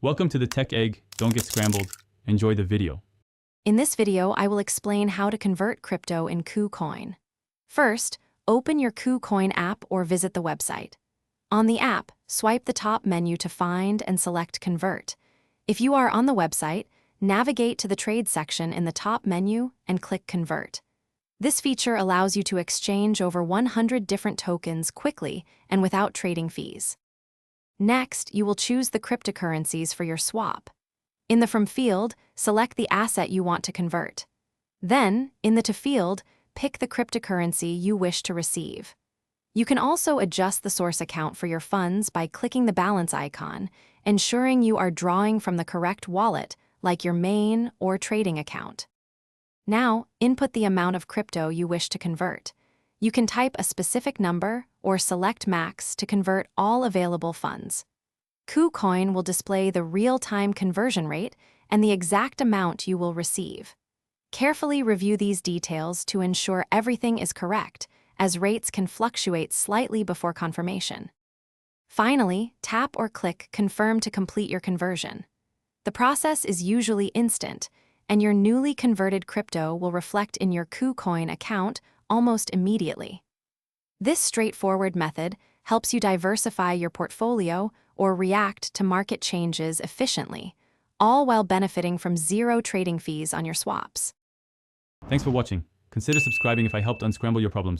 Welcome to the Tech Egg. Don't get scrambled. Enjoy the video. In this video, I will explain how to convert crypto in KuCoin. First, open your KuCoin app or visit the website. On the app, swipe the top menu to find and select Convert. If you are on the website, navigate to the Trade section in the top menu and click Convert. This feature allows you to exchange over 100 different tokens quickly and without trading fees. Next, you will choose the cryptocurrencies for your swap. In the From field, select the asset you want to convert. Then, in the To field, pick the cryptocurrency you wish to receive. You can also adjust the source account for your funds by clicking the balance icon, ensuring you are drawing from the correct wallet, like your main or trading account. Now, input the amount of crypto you wish to convert. You can type a specific number or select max to convert all available funds. KuCoin will display the real-time conversion rate and the exact amount you will receive. Carefully review these details to ensure everything is correct, as rates can fluctuate slightly before confirmation. Finally, tap or click Confirm to complete your conversion. The process is usually instant, and your newly converted crypto will reflect in your KuCoin account almost immediately. This straightforward method helps you diversify your portfolio or react to market changes efficiently, all while benefiting from zero trading fees on your swaps. Thanks for watching. Consider subscribing if I helped unscramble your problems.